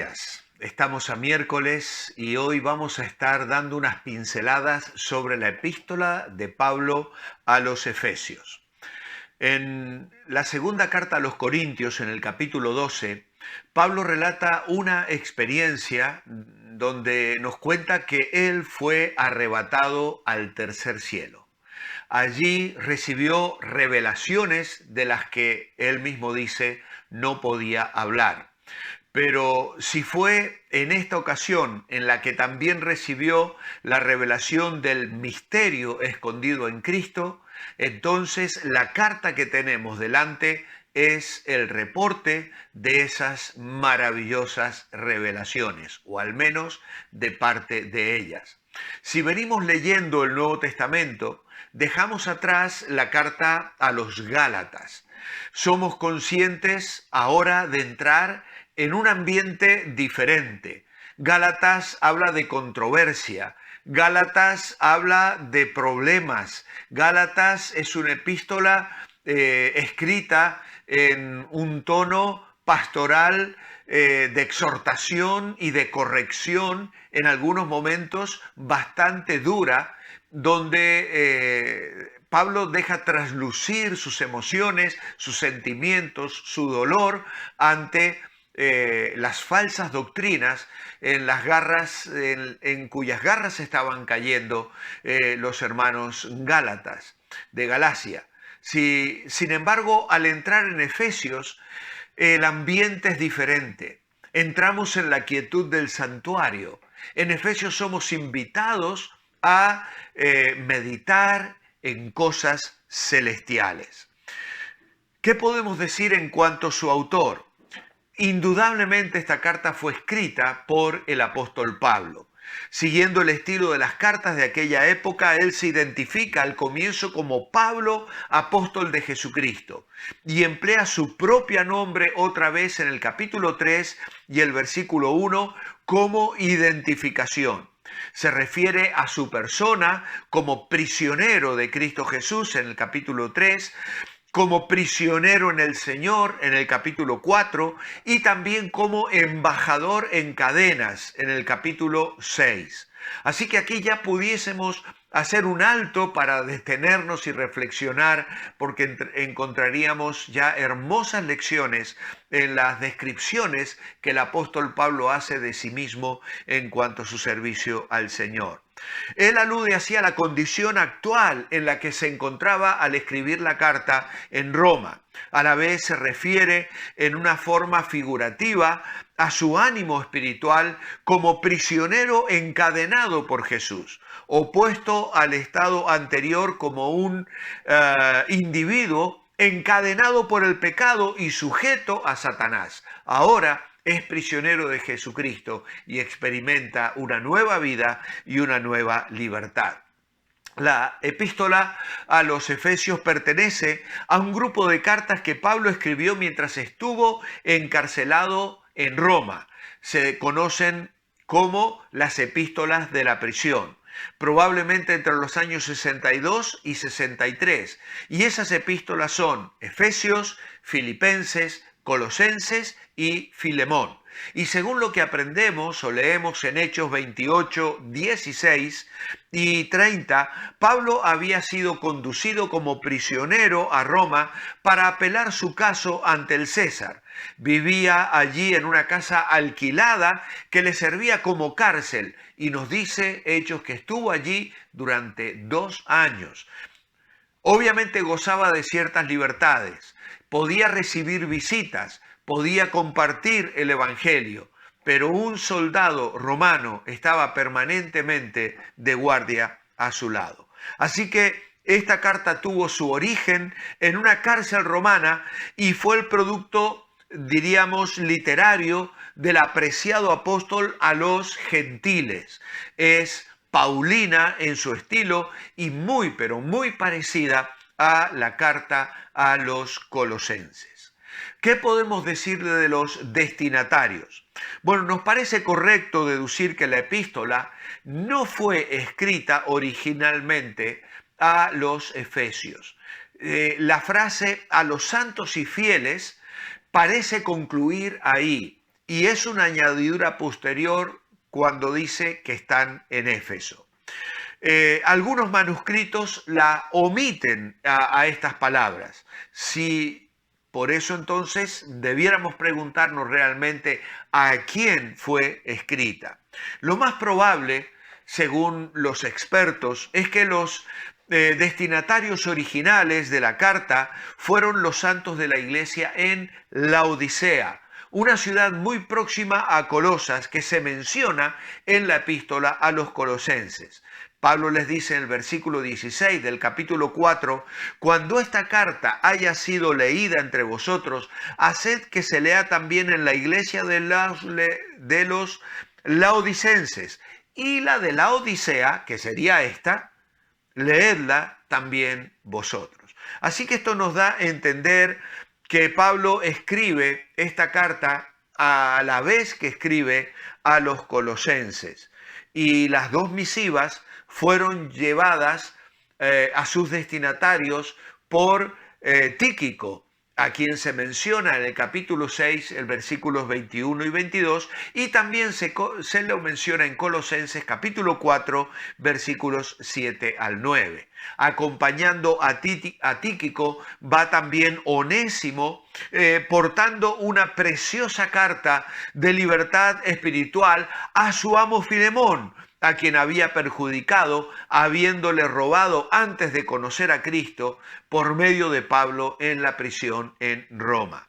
días. Estamos a miércoles y hoy vamos a estar dando unas pinceladas sobre la epístola de Pablo a los Efesios. En la segunda carta a los Corintios, en el capítulo 12, Pablo relata una experiencia donde nos cuenta que él fue arrebatado al tercer cielo. Allí recibió revelaciones de las que él mismo dice no podía hablar. Pero si fue en esta ocasión en la que también recibió la revelación del misterio escondido en Cristo, entonces la carta que tenemos delante es el reporte de esas maravillosas revelaciones, o al menos de parte de ellas. Si venimos leyendo el Nuevo Testamento, dejamos atrás la carta a los Gálatas. Somos conscientes ahora de entrar en un ambiente diferente. Gálatas habla de controversia, Gálatas habla de problemas, Gálatas es una epístola escrita en un tono pastoral de exhortación y de corrección, en algunos momentos bastante dura, donde Pablo deja traslucir sus emociones, sus sentimientos, su dolor ante las falsas doctrinas en cuyas garras estaban cayendo los hermanos Gálatas de Galacia. Sin embargo, al entrar en Efesios, el ambiente es diferente. Entramos en la quietud del santuario. En Efesios somos invitados a meditar en cosas celestiales. ¿Qué podemos decir en cuanto a su autor? Indudablemente esta carta fue escrita por el apóstol Pablo. Siguiendo el estilo de las cartas de aquella época, él se identifica al comienzo como Pablo, apóstol de Jesucristo, y emplea su propio nombre otra vez en el capítulo 3 y el versículo 1 como identificación. Se refiere a su persona como prisionero de Cristo Jesús en el capítulo 3, como prisionero en el Señor en el capítulo 4 y también como embajador en cadenas en el capítulo 6. Así que aquí ya pudiésemos hacer un alto para detenernos y reflexionar, porque encontraríamos ya hermosas lecciones en las descripciones que el apóstol Pablo hace de sí mismo en cuanto a su servicio al Señor. Él alude así a la condición actual en la que se encontraba al escribir la carta en Roma. A la vez se refiere en una forma figurativa a su ánimo espiritual como prisionero encadenado por Jesús, opuesto al estado anterior como un individuo encadenado por el pecado y sujeto a Satanás. Ahora es prisionero de Jesucristo y experimenta una nueva vida y una nueva libertad. La epístola a los Efesios pertenece a un grupo de cartas que Pablo escribió mientras estuvo encarcelado en Roma. Se conocen como las epístolas de la prisión, probablemente entre los años 62 y 63. Y esas epístolas son Efesios, Filipenses, Colosenses y Filemón. Y según lo que aprendemos o leemos en Hechos 28, 16 y 30, Pablo había sido conducido como prisionero a Roma para apelar su caso ante el César. Vivía allí en una casa alquilada que le servía como cárcel y nos dice Hechos que estuvo allí durante 2 años. Obviamente gozaba de ciertas libertades, podía recibir visitas, podía compartir el evangelio, pero un soldado romano estaba permanentemente de guardia a su lado. Así que esta carta tuvo su origen en una cárcel romana y fue el producto, diríamos, literario del apreciado apóstol a los gentiles. Es paulina en su estilo y muy, pero muy parecida a la carta a los colosenses. ¿Qué podemos decirle de los destinatarios? Bueno, nos parece correcto deducir que la epístola no fue escrita originalmente a los efesios. La frase a los santos y fieles parece concluir ahí y es una añadidura posterior cuando dice que están en Éfeso. Algunos manuscritos la omiten a estas palabras. Si por eso entonces debiéramos preguntarnos realmente a quién fue escrita. Lo más probable, según los expertos, es que los destinatarios originales de la carta fueron los santos de la iglesia en Laodicea, una ciudad muy próxima a Colosas que se menciona en la epístola a los colosenses. Pablo les dice en el versículo 16 del capítulo 4, cuando esta carta haya sido leída entre vosotros, haced que se lea también en la iglesia de los laodicenses, y la de la Odisea, que sería esta, leedla también vosotros. Así que esto nos da a entender que Pablo escribe esta carta a la vez que escribe a los colosenses. Y las dos misivas fueron llevadas a sus destinatarios por Tíquico, a quien se menciona en el capítulo 6, el versículos 21 y 22, y también se lo menciona en Colosenses capítulo 4, versículos 7 al 9. Acompañando a Tíquico va también Onésimo, portando una preciosa carta de libertad espiritual a su amo Filemón, a quien había perjudicado, habiéndole robado antes de conocer a Cristo por medio de Pablo en la prisión en Roma.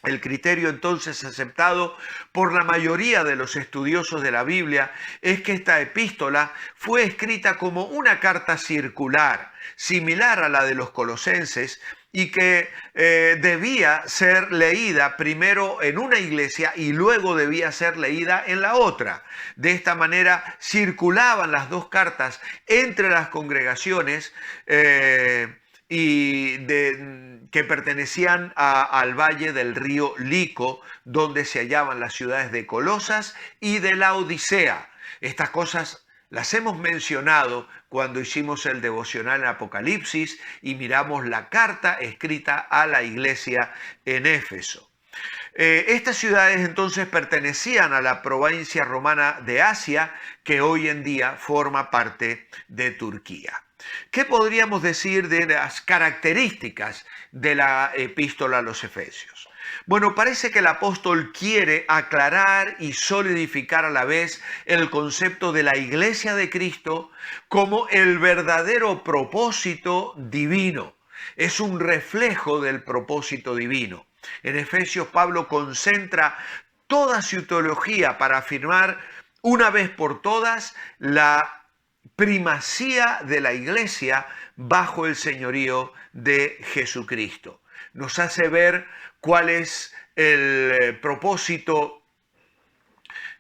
El criterio entonces aceptado por la mayoría de los estudiosos de la Biblia es que esta epístola fue escrita como una carta circular, similar a la de los colosenses, y que debía ser leída primero en una iglesia y luego debía ser leída en la otra. De esta manera circulaban las dos cartas entre las congregaciones que pertenecían al valle del río Lico, donde se hallaban las ciudades de Colosas y de Laodicea. Estas cosas las hemos mencionado cuando hicimos el devocional en Apocalipsis y miramos la carta escrita a la iglesia en Éfeso. Estas ciudades entonces pertenecían a la provincia romana de Asia, que hoy en día forma parte de Turquía. ¿Qué podríamos decir de las características de la epístola a los Efesios? Bueno, parece que el apóstol quiere aclarar y solidificar a la vez el concepto de la iglesia de Cristo como el verdadero propósito divino. Es un reflejo del propósito divino. En Efesios, Pablo concentra toda su teología para afirmar una vez por todas la primacía de la iglesia bajo el señorío de Jesucristo. Nos hace ver cuál es el propósito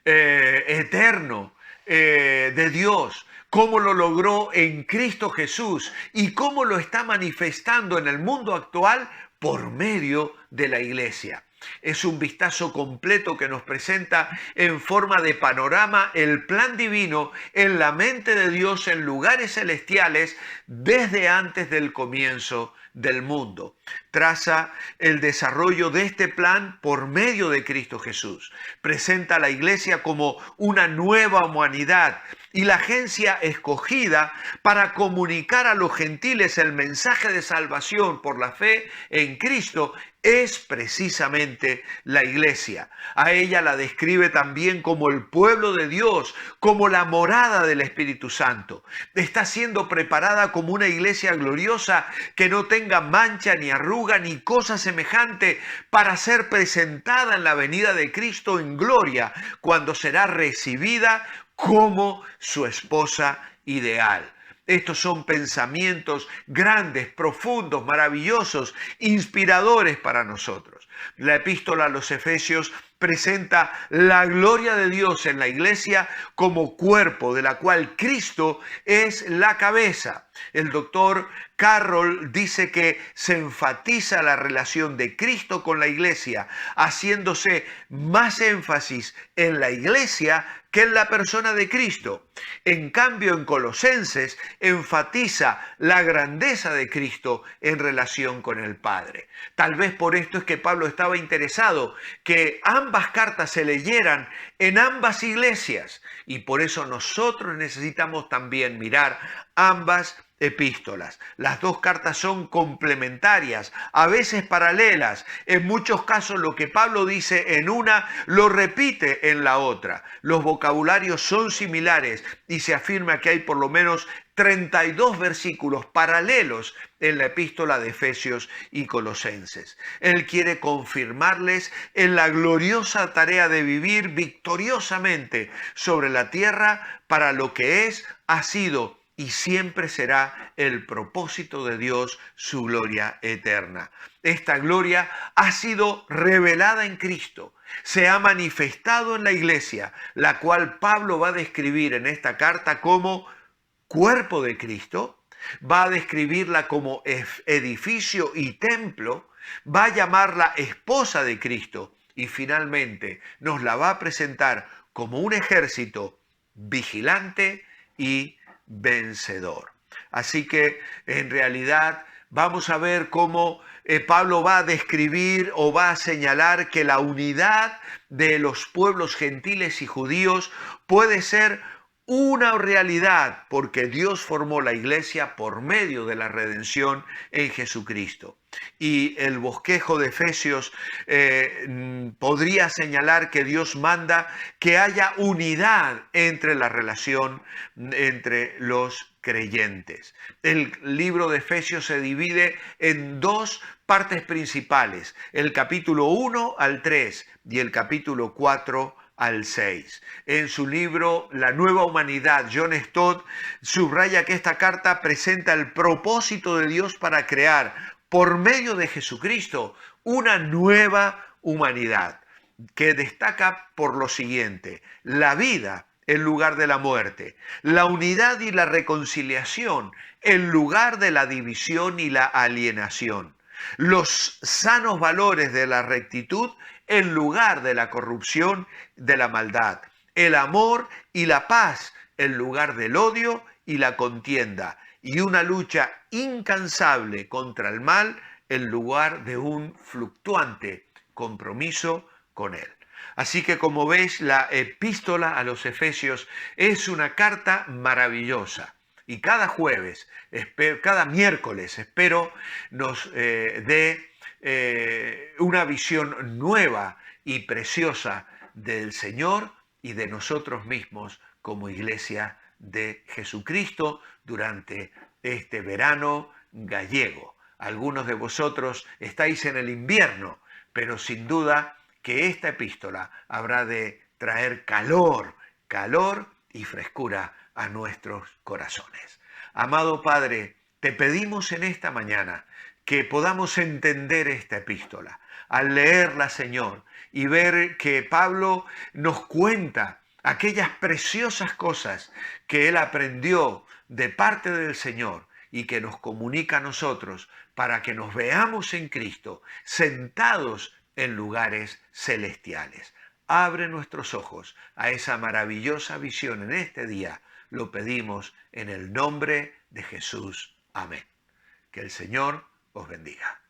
eterno de Dios, cómo lo logró en Cristo Jesús y cómo lo está manifestando en el mundo actual por medio de la iglesia. Es un vistazo completo que nos presenta en forma de panorama el plan divino en la mente de Dios en lugares celestiales desde antes del comienzo del mundo. Traza el desarrollo de este plan por medio de Cristo Jesús. Presenta a la iglesia como una nueva humanidad y la agencia escogida para comunicar a los gentiles el mensaje de salvación por la fe en Cristo es precisamente la iglesia. A ella la describe también como el pueblo de Dios, como la morada del Espíritu Santo. Está siendo preparada como una iglesia gloriosa que no tenga mancha ni arruga ni cosa semejante para ser presentada en la venida de Cristo en gloria cuando será recibida como su esposa ideal. Estos son pensamientos grandes, profundos, maravillosos, inspiradores para nosotros. La epístola a los Efesios presenta la gloria de Dios en la iglesia como cuerpo de la cual Cristo es la cabeza. El doctor Carroll dice que se enfatiza la relación de Cristo con la iglesia, haciéndose más énfasis en la iglesia que en la persona de Cristo. En cambio, en Colosenses enfatiza la grandeza de Cristo en relación con el Padre. Tal vez por esto es que Pablo estaba interesado que ambas cartas se leyeran en ambas iglesias, y por eso nosotros necesitamos también mirar ambas epístolas. Las dos cartas son complementarias, a veces paralelas. En muchos casos lo que Pablo dice en una lo repite en la otra. Los vocabularios son similares y se afirma que hay por lo menos 32 versículos paralelos en la epístola de Efesios y Colosenses. Él quiere confirmarles en la gloriosa tarea de vivir victoriosamente sobre la tierra para lo que es, ha sido y siempre será el propósito de Dios, su gloria eterna. Esta gloria ha sido revelada en Cristo, se ha manifestado en la iglesia, la cual Pablo va a describir en esta carta como cuerpo de Cristo, va a describirla como edificio y templo, va a llamarla esposa de Cristo y finalmente nos la va a presentar como un ejército vigilante y vencedor. Así que en realidad vamos a ver cómo Pablo va a describir o va a señalar que la unidad de los pueblos gentiles y judíos puede ser una realidad porque Dios formó la iglesia por medio de la redención en Jesucristo. Y el bosquejo de Efesios podría señalar que Dios manda que haya unidad entre la relación entre los creyentes. El libro de Efesios se divide en dos partes principales, el capítulo 1 al 3 y el capítulo 4 al 6. En su libro La Nueva Humanidad, John Stott subraya que esta carta presenta el propósito de Dios para crear, por medio de Jesucristo, una nueva humanidad, que destaca por lo siguiente: la vida en lugar de la muerte, la unidad y la reconciliación en lugar de la división y la alienación, los sanos valores de la rectitud en lugar de la corrupción, de la maldad, el amor y la paz en lugar del odio y la contienda, y una lucha incansable contra el mal en lugar de un fluctuante compromiso con él. Así que como veis, la epístola a los Efesios es una carta maravillosa. Y cada jueves, cada miércoles, espero nos dé una visión nueva y preciosa del Señor y de nosotros mismos como iglesia de Jesucristo durante este verano gallego. Algunos de vosotros estáis en el invierno, pero sin duda que esta epístola habrá de traer calor y frescura a nuestros corazones. Amado Padre, te pedimos en esta mañana que podamos entender esta epístola, al leerla, Señor, y ver que Pablo nos cuenta aquellas preciosas cosas que él aprendió de parte del Señor y que nos comunica a nosotros para que nos veamos en Cristo, sentados en lugares celestiales. Abre nuestros ojos a esa maravillosa visión en este día. Lo pedimos en el nombre de Jesús. Amén. Que el Señor os bendiga.